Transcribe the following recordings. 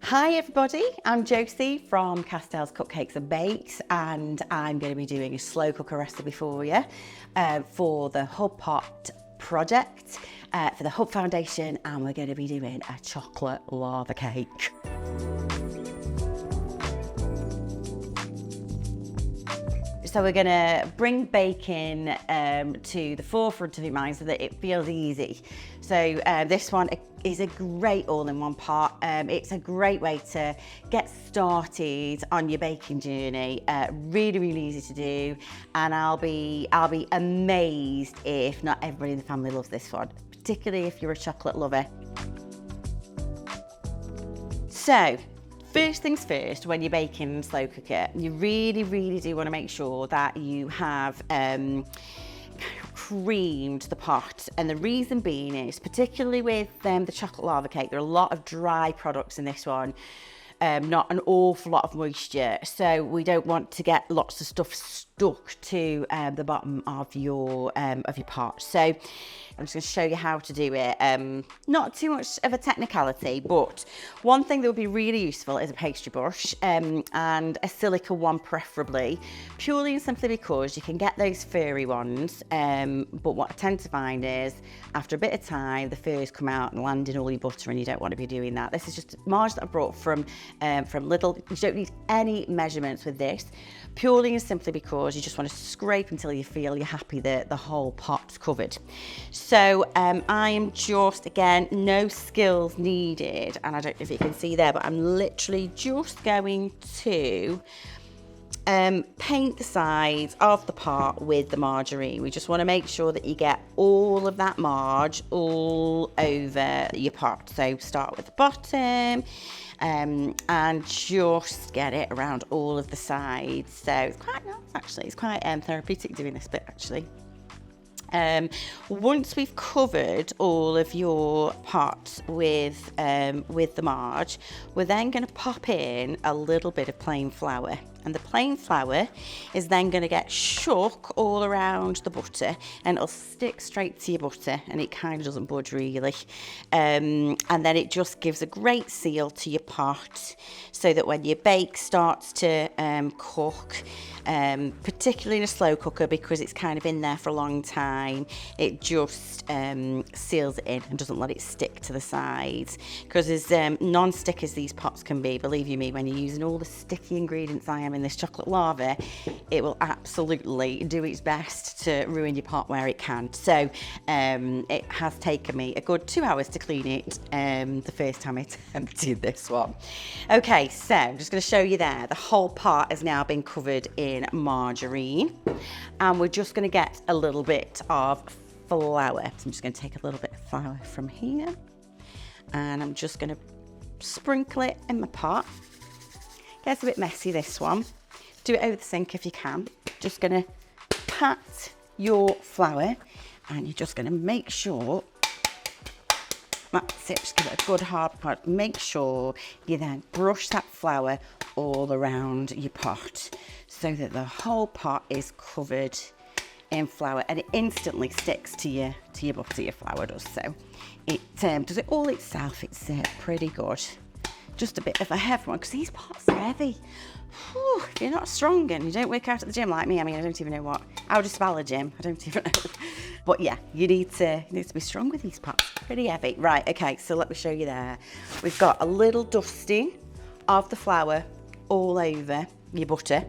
Hi everybody, I'm Josie from Castelles Cupcakes and Bakes, and I'm going to be doing a slow cooker recipe for you for the Hubb Pot project for the Hubb Foundation, and we're going to be doing a chocolate lava cake. So we're going to bring baking to the forefront of your mind so that it feels easy. So this one is a great all-in-one pot. It's a great way to get started on your baking journey. Really, really easy to do, and I'll be amazed if not everybody in the family loves this one, particularly if you're a chocolate lover. So, first things first, when you're baking in a slow cooker, you really, really do want to make sure that you have creamed the pot. And the reason being is, particularly with the chocolate lava cake, there are a lot of dry products in this one. Not an awful lot of moisture, so we don't want to get lots of stuff stuck to the bottom of your pot. So I'm just going to show you how to do it. Not too much of a technicality, but one thing that would be really useful is a pastry brush, and a silica one preferably, purely and simply because you can get those furry ones, but what I tend to find is after a bit of time the furs come out and land in all your butter, and you don't want to be doing that. This is just marge that I brought from Lidl. You don't need any measurements with this, purely and simply because you just want to scrape until you feel you're happy that the whole pot's covered. So I am just, again, no skills needed, and I don't know if you can see there, but I'm literally just going to paint the sides of the pot with the margarine. We just want to make sure that you get all of that marge all over your pot. So start with the bottom and just get it around all of the sides. So it's quite nice actually, it's quite therapeutic doing this bit actually. Once we've covered all of your pot with the marge, we're then going to pop in a little bit of plain flour, and the plain flour is then going to get shook all around the butter, and it'll stick straight to your butter, and it kind of doesn't budge really, and then it just gives a great seal to your pot, so that when your bake starts to cook, particularly in a slow cooker, because it's kind of in there for a long time, it just seals it in and doesn't let it stick to the sides. Because as non-stick as these pots can be, believe you me, when you're using all the sticky ingredients I am in this chocolate lava, it will absolutely do its best to ruin your pot where it can. So it has taken me a good 2 hours to clean it the first time I attempted this one. Okay, so I'm just going to show you there. The whole pot has now been covered in margarine, and we're just going to get a little bit of flour. So I'm just going to take a little bit of flour from here, and I'm just going to sprinkle it in my pot. Gets a bit messy, this one. Do it over the sink if you can. Just going to pat your flour, and you're just going to make sure, that's it, just give it a good hard pat. Make sure you then brush that flour all around your pot so that the whole pot is covered in flour, and it instantly sticks to your butter. Your flour does, so it does it all itself. It's pretty good. Just a bit of a heavy one, because these pots are heavy. Whew, if you're not strong and you don't work out at the gym like me, I mean, I don't even know what, I would just spell a gym, I don't even know. But yeah, you need to be strong with these pots, pretty heavy. Right, okay, so let me show you there. We've got a little dusting of the flour all over your butter,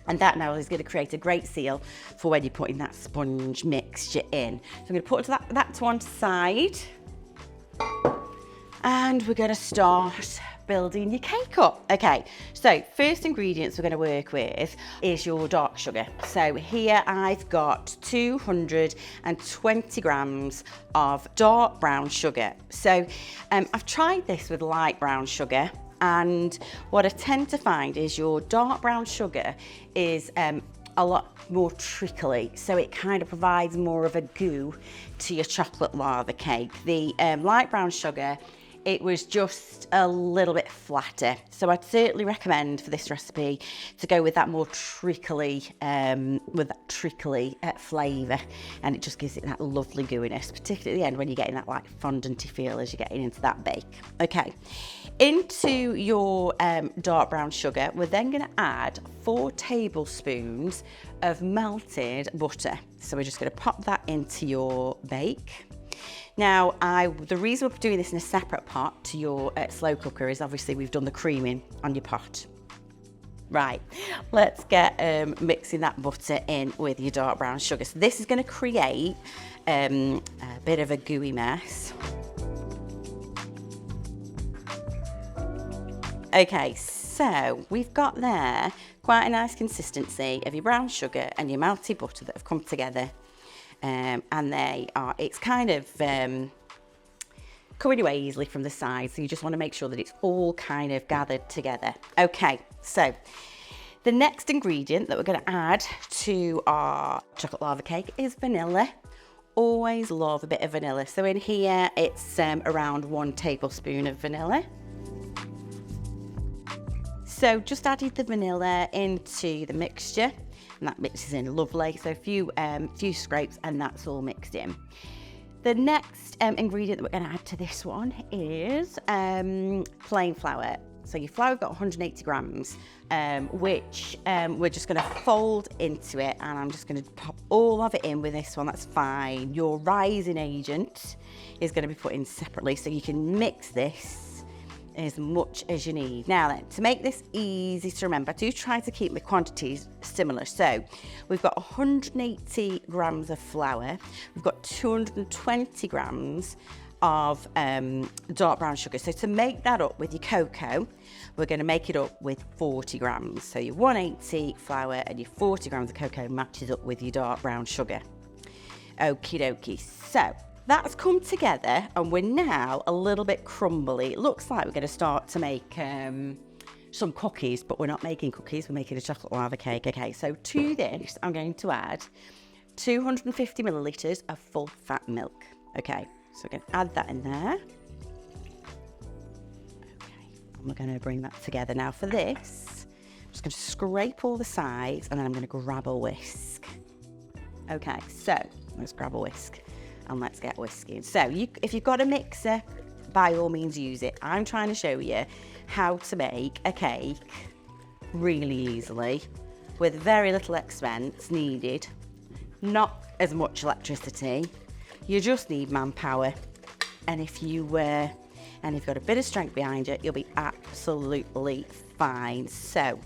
and that now is going to create a great seal for when you're putting that sponge mixture in. So I'm going to put that to one side, and we're going to start building your cake up. Okay, so first ingredients we're going to work with is your dark sugar. So here I've got 220 grams of dark brown sugar. So I've tried this with light brown sugar, and what I tend to find is your dark brown sugar is a lot more trickly, so it kind of provides more of a goo to your chocolate lava cake. The light brown sugar it was just a little bit flatter. So I'd certainly recommend for this recipe to go with that more trickly, flavour, and it just gives it that lovely gooiness, particularly at the end when you're getting that like fondanty feel as you're getting into that bake. Okay, into your dark brown sugar, we're then going to add 4 tablespoons of melted butter. So we're just going to pop that into your bake. Now, the reason we're doing this in a separate pot to your slow cooker is obviously we've done the creaming on your pot. Right, let's get mixing that butter in with your dark brown sugar. So this is going to create a bit of a gooey mess. Okay, so we've got there quite a nice consistency of your brown sugar and your melted butter that have come together. And it's kind of coming away easily from the side, so you just want to make sure that it's all kind of gathered together. Okay, so the next ingredient that we're going to add to our chocolate lava cake is vanilla. Always love a bit of vanilla. So in here it's around 1 tablespoon of vanilla. So just added the vanilla into the mixture, and that mixes in lovely. So a few scrapes and that's all mixed in. The next ingredient that we're going to add to this one is plain flour. So your flour, got 180 grams, which we're just going to fold into it, and I'm just going to pop all of it in with this one. That's fine. Your rising agent is going to be put in separately, so you can mix this as much as you need. Now then, to make this easy to remember, do try to keep the quantities similar. So we've got 180 grams of flour, we've got 220 grams of dark brown sugar. So to make that up with your cocoa, we're going to make it up with 40 grams. So your 180 flour and your 40 grams of cocoa matches up with your dark brown sugar. Okie dokie. So that's come together and we're now a little bit crumbly. It looks like we're going to start to make some cookies, but we're not making cookies, we're making a chocolate lava cake. Okay, so to this I'm going to add 250 millilitres of full fat milk. Okay, so we're going to add that in there. Okay, and we're going to bring that together. Now for this, I'm just going to scrape all the sides and then I'm going to grab a whisk. Okay, so let's grab a whisk and let's get whisking. So if you've got a mixer, by all means use it. I'm trying to show you how to make a cake really easily with very little expense needed, not as much electricity. You just need manpower, and if you've got a bit of strength behind you, you'll be absolutely fine. So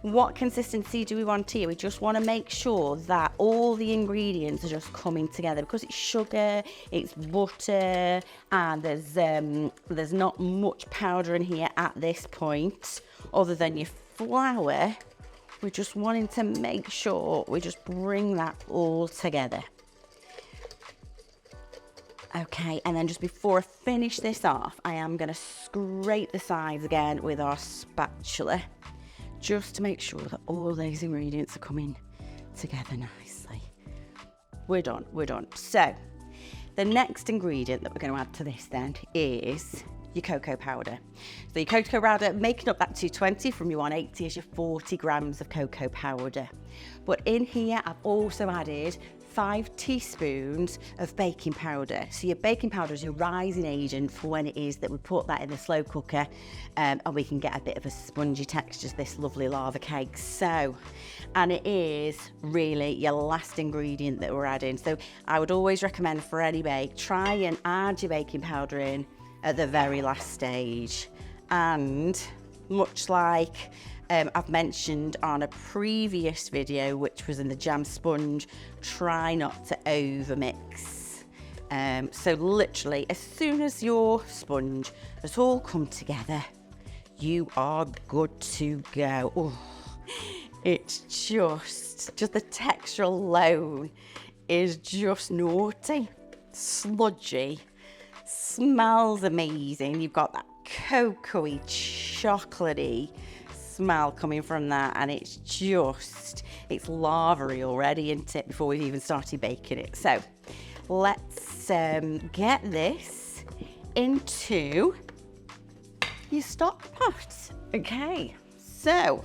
what consistency do we want here? We just want to make sure that all the ingredients are just coming together, because it's sugar, it's butter, and there's not much powder in here at this point other than your flour. We're just wanting to make sure we just bring that all together. Okay, and then just before I finish this off, I am going to scrape the sides again with our spatula, just to make sure that all those ingredients are coming together nicely. We're done. So the next ingredient that we're going to add to this then is your cocoa powder. So your cocoa powder, making up that 220 from your 180 is your 40 grams of cocoa powder. But in here I've also added 5 teaspoons of baking powder. So your baking powder is your rising agent for when it is that we put that in the slow cooker, and we can get a bit of a spongy texture to this lovely lava cake. So, and it is really your last ingredient that we're adding. So I would always recommend for any bake, try and add your baking powder in at the very last stage. And much like I've mentioned on a previous video, which was in the jam sponge, try not to overmix. So literally, as soon as your sponge has all come together, you are good to go. Oh, it's just the texture alone is just naughty, sludgy, smells amazing. You've got that cocoa-y, chocolatey smell coming from that, and it's lava-y already, isn't it, before we've even started baking it. So let's get this into your stock pot. Okay, so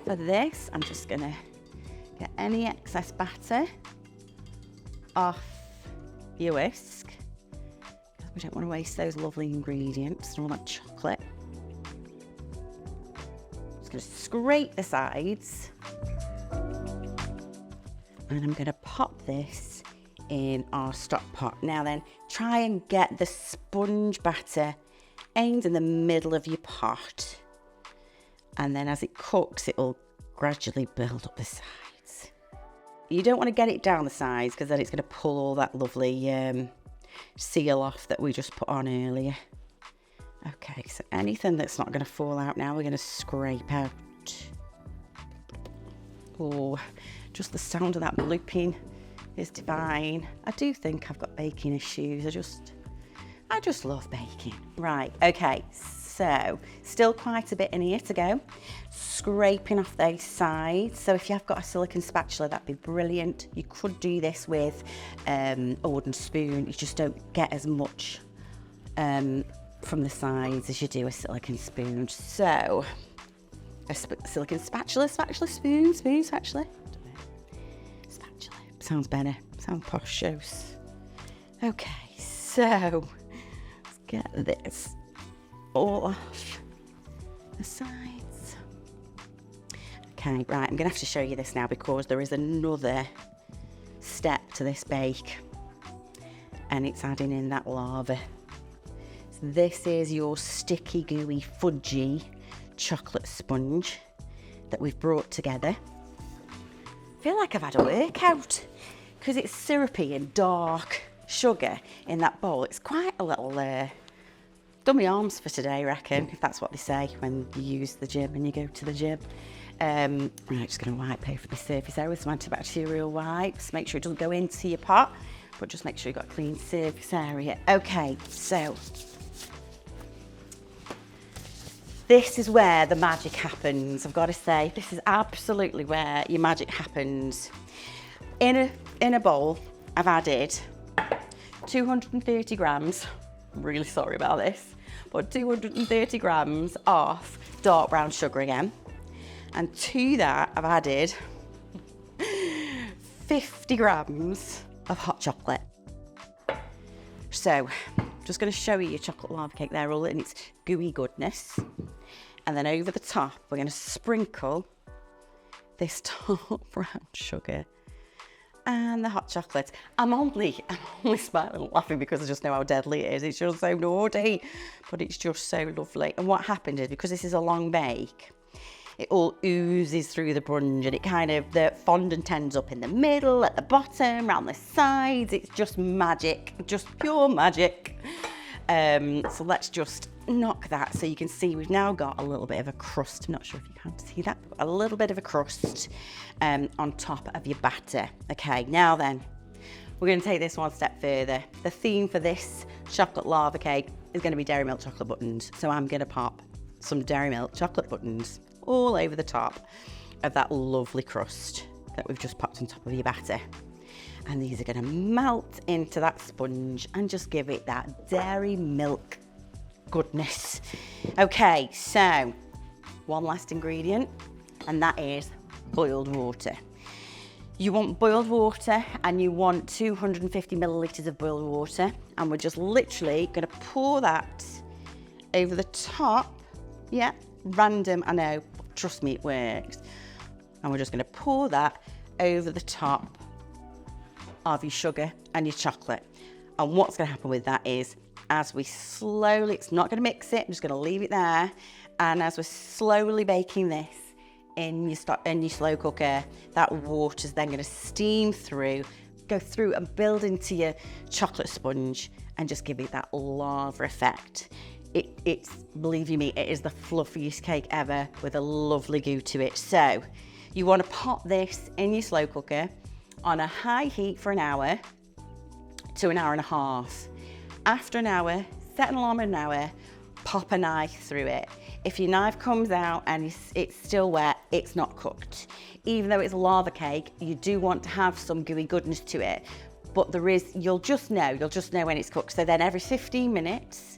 for this, I'm just gonna get any excess batter off your whisk. We don't want to waste those lovely ingredients and all that chocolate. Just gonna scrape the sides. And I'm gonna pop this in our stock pot. Now then, try and get the sponge batter aimed in the middle of your pot. And then as it cooks, it'll gradually build up the sides. You don't want to get it down the sides because then it's going to pull all that lovely seal off that we just put on earlier. Okay, so anything that's not going to fall out now, we're going to scrape out. Oh, just the sound of that blooping is divine. I do think I've got baking issues. I just love baking. Right, okay, so still quite a bit in here to go. Scraping off those sides. So if you have got a silicone spatula, that'd be brilliant. You could do this with a wooden spoon. You just don't get as much from the sides as you do a silicone spoon. So a silicone spatula, spoon, spatula. Spatula, sounds better, sounds posh. Okay, so let's get this all off the sides. Okay, right, I'm gonna have to show you this now because there is another step to this bake, and it's adding in that lava. So this is your sticky, gooey, fudgy chocolate sponge that we've brought together. I feel like I've had a workout because it's syrupy and dark sugar in that bowl. It's quite a little done my arms for today, I reckon, if that's what they say when you use the gym and you go to the gym. Right, just going to wipe over the surface area with some antibacterial wipes. Make sure it doesn't go into your pot, but just make sure you've got a clean surface area. Okay, so this is where the magic happens. I've got to say, this is absolutely where your magic happens. In a bowl, I've added 230 grams, I'm really sorry about this, but 230 grams of dark brown sugar again. And to that, I've added 50 grams of hot chocolate. So, just going to show you your chocolate lava cake there, all in its gooey goodness. And then over the top, we're going to sprinkle this dark brown sugar and the hot chocolate. I'm only smiling and laughing because I just know how deadly it is. It's just so naughty, but it's just so lovely. And what happened is, because this is a long bake, it all oozes through the sponge, and it kind of, the fondant ends up in the middle, at the bottom, around the sides. It's just magic, just pure magic. So let's just knock that so you can see we've now got a little bit of a crust. I'm not sure if you can see that, but a little bit of a crust on top of your batter. Okay, now then, we're going to take this one step further. The theme for this chocolate lava cake is going to be dairy milk chocolate buttons. So I'm going to pop some dairy milk chocolate buttons all over the top of that lovely crust that we've just popped on top of your batter. And these are going to melt into that sponge and just give it that dairy milk goodness. Okay, so one last ingredient, and that is boiled water. You want boiled water, and you want 250 millilitres of boiled water, and we're just literally going to pour that over the top. Yeah, random, I know, but trust me, it works. And we're just going to pour that over the top of your sugar and your chocolate. And what's going to happen with that is, as we slowly, it's not going to mix it, I'm just going to leave it there, and as we're slowly baking this in your slow cooker, that water's then going to steam through, go through and build into your chocolate sponge and just give it that lava effect. It's, believe you me, it is the fluffiest cake ever with a lovely goo to it. So you want to pop this in your slow cooker on a high heat for an hour to an hour and a half. After an hour, set an alarm in an hour, pop a knife through it. If your knife comes out and it's still wet, it's not cooked. Even though it's a lava cake, you do want to have some gooey goodness to it. but you'll just know when it's cooked. So then every 15 minutes,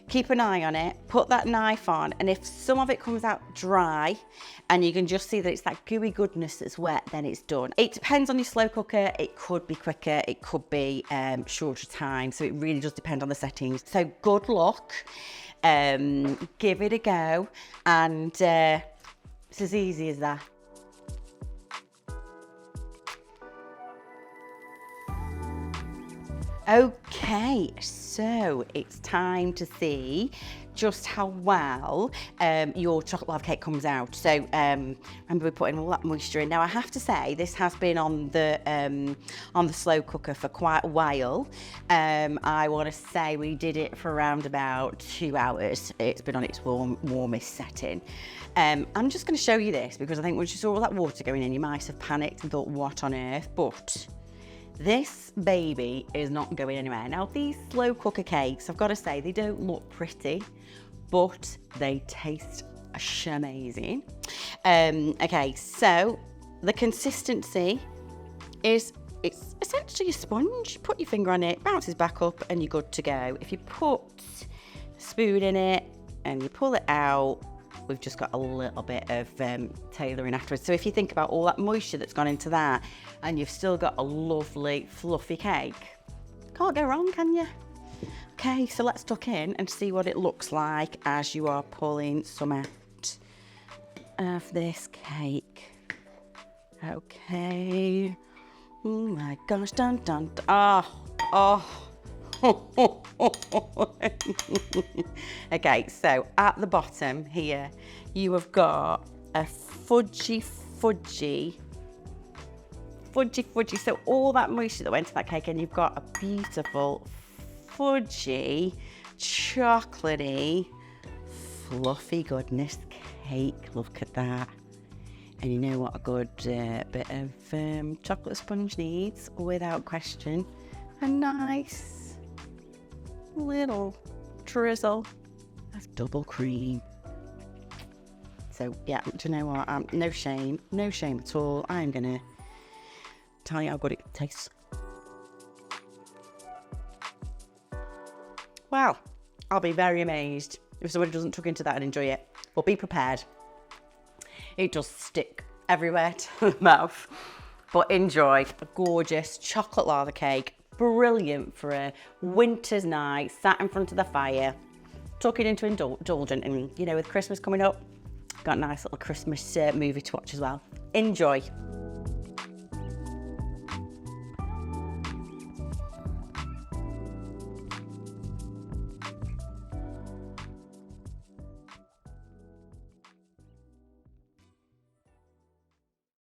keep an eye on it, put that knife on, and if some of it comes out dry and you can just see that it's that gooey goodness that's wet, then it's done. It depends on your slow cooker. It could be quicker, it could be shorter time, so it really does depend on the settings. So good luck, give it a go, and it's as easy as that. Okay, so it's time to see just how well your chocolate lava cake comes out. So remember, we're putting all that moisture in. Now I have to say this has been on the slow cooker for quite a while. I want to say we did it for around about 2 hours. It's been on its warmest setting. I'm just going to show you this because I think once you saw all that water going in, you might have panicked and thought, what on earth? But this baby is not going anywhere. Now these slow cooker cakes, I've got to say, they don't look pretty, but they taste amazing. Okay, so the consistency is, it's essentially a sponge. Put your finger on it, bounces back up, and you're good to go. If you put a spoon in it and you pull it out, we've just got a little bit of tailoring afterwards. So if you think about all that moisture that's gone into that, and you've still got a lovely fluffy cake, can't go wrong, can you? Okay, so let's tuck in and see what it looks like as you are pulling some out of this cake. Okay. Oh my gosh, dun dun dun. Oh. Okay, so at the bottom here, you have got a fudgy. So all that moisture that went to that cake, and you've got a beautiful fudgy, chocolatey, fluffy goodness cake. Look at that. And you know what a good bit of chocolate sponge needs? Without question, a nice little drizzle of double cream. So yeah, do you know what? No shame at all. I'm gonna tell you how good it tastes. Wow, I'll be very amazed if somebody doesn't tuck into that and enjoy it. But be prepared. It does stick everywhere to the mouth. But enjoy a gorgeous chocolate lava cake. Brilliant for a winter's night, sat in front of the fire, tuck it into indulgent, and you know, with Christmas coming up, got a nice little Christmas movie to watch as well. Enjoy.